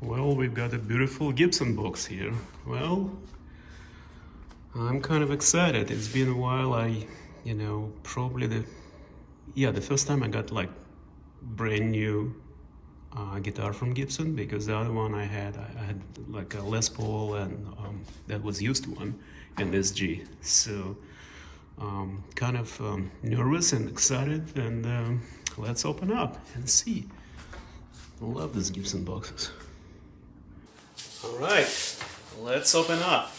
Well, we've got a beautiful Gibson box here. Well, I'm kind of excited. It's been a while. Probably the first time I got like brand new guitar from Gibson, because the other one I had like a Les Paul, and that was used one, and SG. So kind of nervous and excited, and let's open up and see. I love these Gibson boxes. All right, let's open up.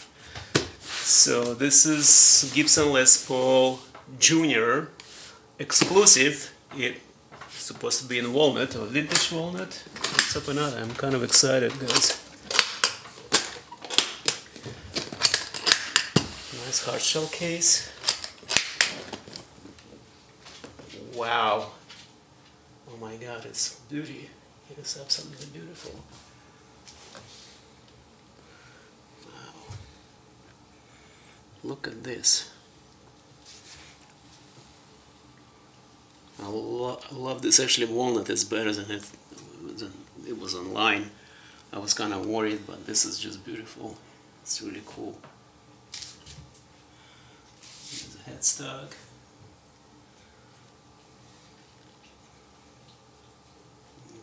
So this is Gibson Les Paul Junior exclusive. It's supposed to be in walnut or vintage walnut. Let's open up. I'm kind of excited, guys. Nice hard shell case. Wow. Oh my God, it's beauty. It is absolutely beautiful. Wow. Look at this. I love this. Actually, walnut is better than it was online. I was kind of worried, but this is just beautiful. It's really cool. There's a headstock.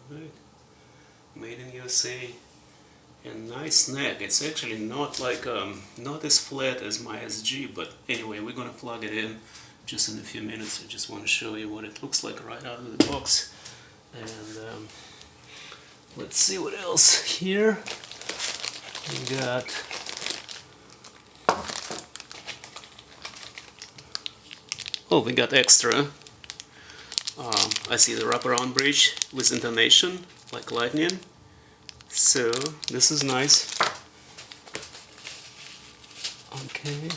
Right. Made in USA. And nice neck. It's actually not like not as flat as my SG, but anyway, we're gonna plug it in just in a few minutes. I just want to show you what it looks like right out of the box. And let's see what else here. We got we got extra. I see the wraparound bridge with intonation like lightning. So this is nice. Okay.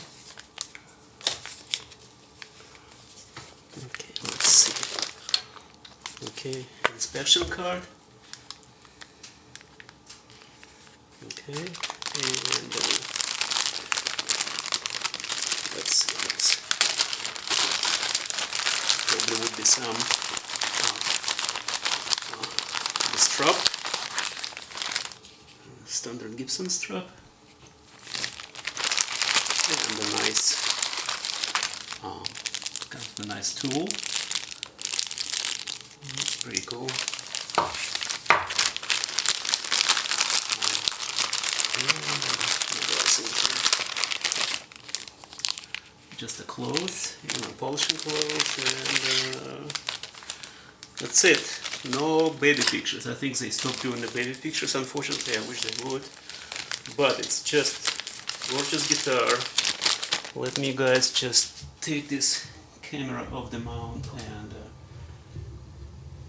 Okay, let's see. Okay, inspection card. Okay, and let's see. Probably would be some the strap. Standard Gibson strap, and a nice, kind of a nice tool. It's pretty cool. Just the clothes, polishing clothes, and that's it. No baby pictures. I think they stopped doing the baby pictures, unfortunately. I wish they would. But it's just gorgeous guitar. Let me guys just take this camera off the mount and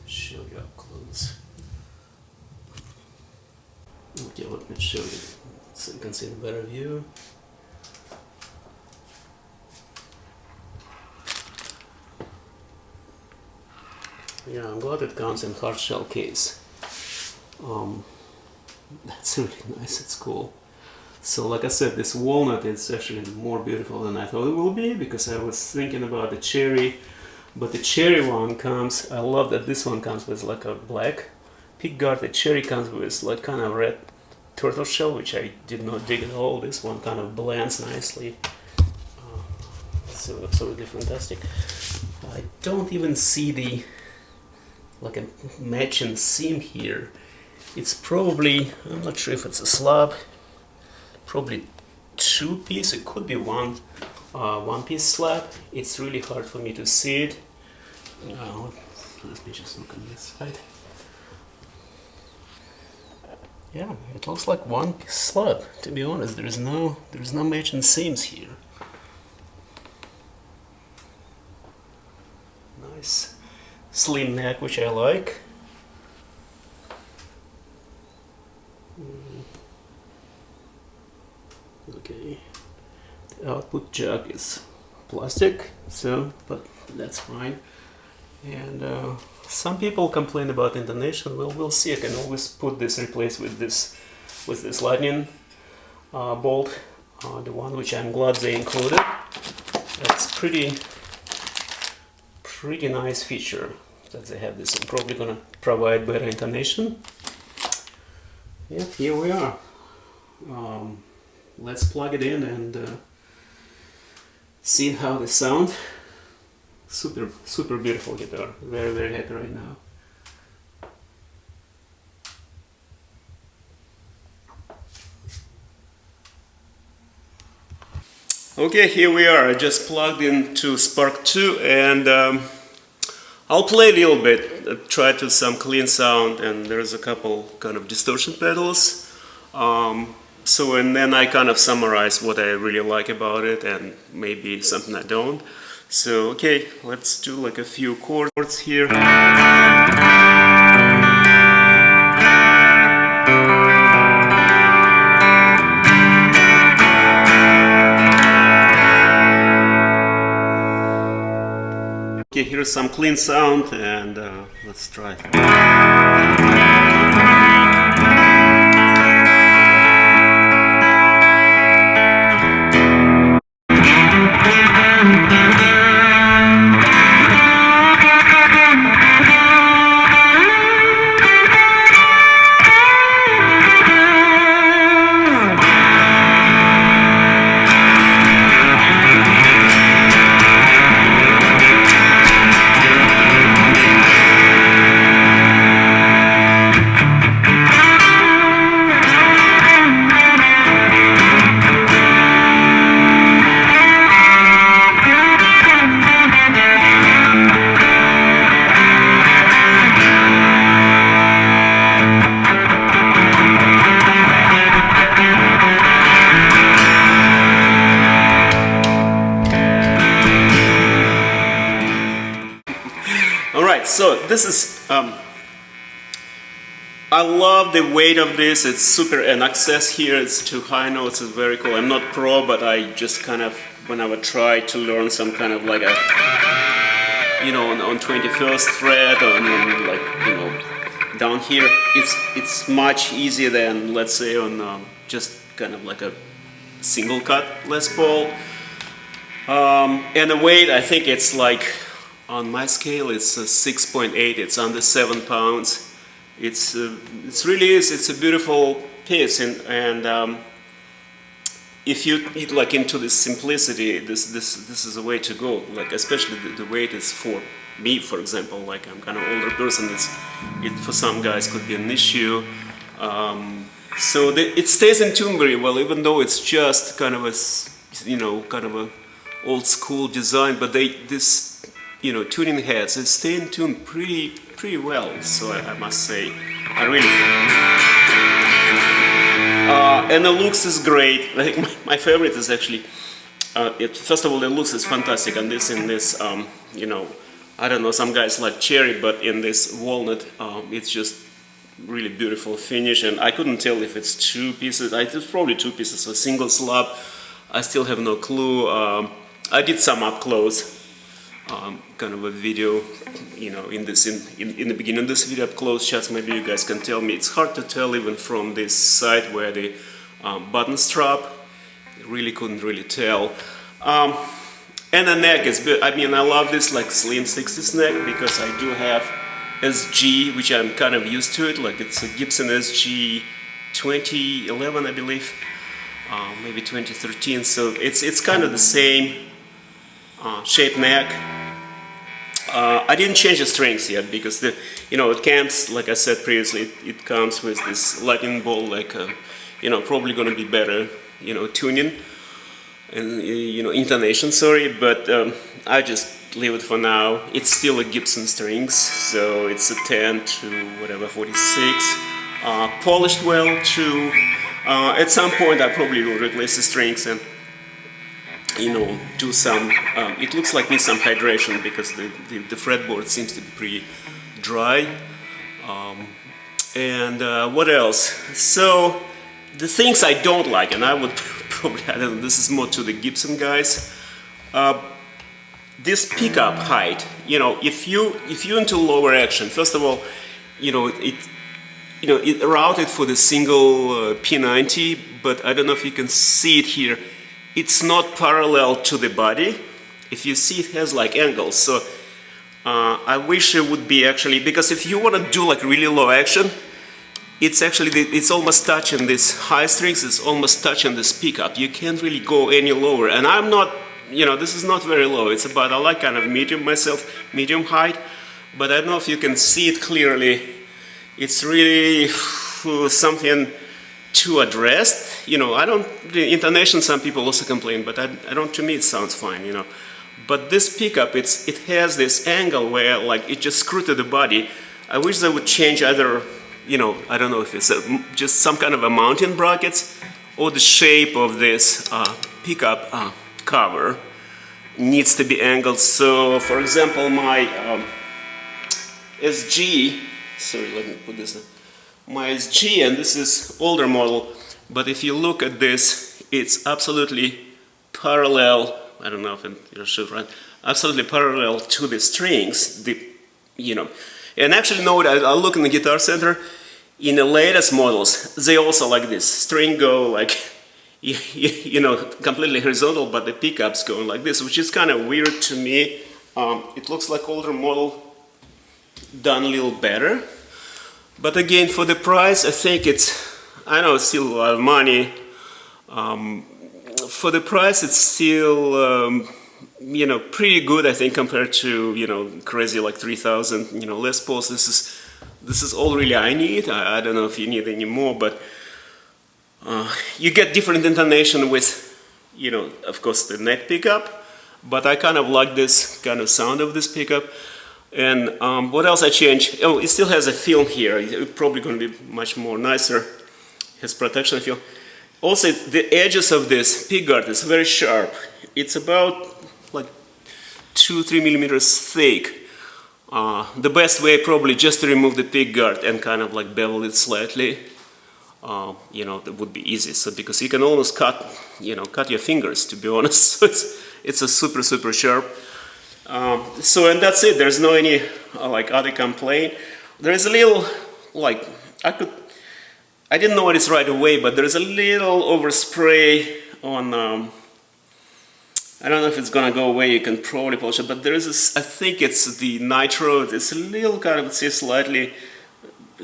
show you up close. Okay, let me show you so you can see the better view. Yeah, I'm glad it comes in hard shell case. That's really nice, it's cool. So like I said, this walnut is actually more beautiful than I thought it will be, because I was thinking about the cherry, but the cherry one comes, I love that this one comes with like a black pickguard. The cherry comes with like kind of red turtle shell, which I did not dig at all. This one kind of blends nicely. So absolutely fantastic. I don't even see the like a matching seam here. It's probably, I'm not sure if it's a slab, probably two piece. It could be one piece slab. It's really hard for me to see it. Let me just look on this side. Yeah, it looks like one piece slab. To be honest, there's no matching seams here. Nice slim neck, which I like. Okay, the output jack is plastic, so but that's fine. And some people complain about intonation. Well, we'll see. I can always put this, replace with this lightning bolt, the one which I'm glad they included. That's pretty nice feature that they have this. I'm probably gonna provide better intonation. Yeah, here we are. Let's plug it in and see how they sound. Super beautiful guitar. Very happy right now. Okay, here we are. I just plugged into Spark 2 and I'll play a little bit, try to some clean sound, and there's a couple kind of distortion pedals. And then I kind of summarize what I really like about it and maybe something I don't. So okay, let's do like a few chords here. Okay, here's some clean sound, and let's try. Alright, so this is, I love the weight of this. It's super, and access here, it's two high notes, it's very cool. I'm not pro, but I just kind of, when I would try to learn some kind of like a, you know, on 21st fret, or like, you know, down here, it's much easier than, let's say, on just kind of like a single cut Les Paul. And the weight, I think it's like, on my scale, it's 6.8. It's under 7 pounds. It's really is. It's a beautiful piece, and if you get like into this simplicity, this is a way to go. Like especially the weight is for me, for example. Like I'm kind of older person. It for some guys could be an issue. So it stays in tune very well, even though it's just kind of a, you know, kind of a old school design. But this, you know, tuning heads, they stay in tune pretty well. So I must say, I really. And the looks is great. I think my favorite is actually. First of all, the looks is fantastic, and this you know, I don't know, some guys like cherry, but in this walnut, it's just really beautiful finish. And I couldn't tell if it's two pieces. It's probably two pieces, a single slab. I still have no clue. I did some up close. Kind of a video, you know, in the beginning of this video, up close shots. Maybe you guys can tell me. It's hard to tell even from this side where the button strap. Really couldn't really tell. And the neck is good. I mean, I love this like slim 60s neck because I do have SG, which I'm kind of used to it. Like it's a Gibson SG 2011, I believe, maybe 2013. So it's kind of the same shape neck. I didn't change the strings yet because you know, it comes, like I said previously, it comes with this lightning bolt, like you know, probably going to be better, you know, tuning and you know, intonation. Sorry, but I just leave it for now. It's still a Gibson strings, so it's a 10 to whatever 46, polished well too. At some point, I probably will replace the strings and, you know, do some, it looks like needs some hydration because the fretboard seems to be pretty dry. And what else? So the things I don't like, and I would probably, I don't know, this is more to the Gibson guys. This pickup height, you know, if you're into lower action, first of all, you know, it routed for the single P90, but I don't know if you can see it here. It's not parallel to the body. If you see, it has like angles. So I wish it would be actually, because if you want to do like really low action, it's actually, it's almost touching this high strings, it's almost touching this pickup. You can't really go any lower. And I'm not, you know, this is not very low. It's about, I like kind of medium myself, medium height. But I don't know if you can see it clearly. It's really something to address. You know, I don't, the intonation, some people also complain, but I don't, to me it sounds fine, you know. But this pickup, it has this angle where like it just screwed to the body. I wish they would change either, you know, I don't know if it's just some kind of a mounting brackets or the shape of this pickup cover needs to be angled. So, for example, my SG, sorry, let me put this in. My SG, and this is older model, but if you look at this, it's absolutely parallel. I don't know if you're sure, right? Absolutely parallel to the strings, you know. And actually, no, I look in the Guitar Center, in the latest models, they also like this. String go like, you know, completely horizontal, but the pickup's going like this, which is kind of weird to me. It looks like older model done a little better. But again, for the price, I think it's, I know it's still a lot of money. For the price, it's still, you know, pretty good, I think, compared to, you know, crazy like 3,000, you know, Les Pauls. This is all really I need. I don't know if you need any more, but you get different intonation with, you know, of course, the neck pickup. But I kind of like this kind of sound of this pickup. And what else I changed? Oh, it still has a film here. It's probably going to be much more nicer. It has protection film. Also, the edges of this pick guard is very sharp. It's about like 2-3 millimeters thick. The best way probably just to remove the pick guard and kind of like bevel it slightly. You know, that would be easy. So because you can almost cut, you know, cut your fingers, to be honest. So it's a super sharp. So and that's it. There's no any like other complaint. There is a little like I didn't notice right away, but there's a little overspray on. I don't know if it's gonna go away. You can probably polish it, but there is this, I think it's the nitro. It's a little kind of, it's slightly,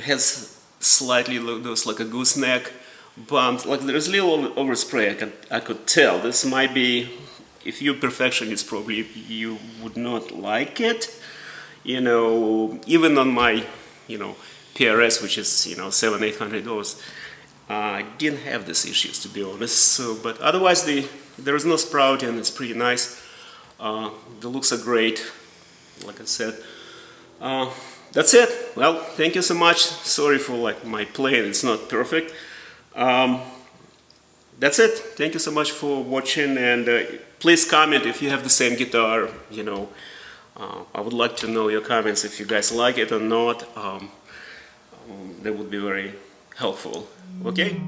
has slightly looks like a gooseneck bump. Like there's a little overspray. I could tell. This might be, if you're perfectionist, probably you would not like it. You know, even on my, you know, PRS, which is, you know, $700-800, I didn't have these issues, to be honest. So, but otherwise, there is no sprouting. It's pretty nice. The looks are great. Like I said, that's it. Well, thank you so much. Sorry for like my playing. It's not perfect. That's it. Thank you so much for watching, and please comment if you have the same guitar. You know, I would like to know your comments if you guys like it or not. That would be very helpful. Okay?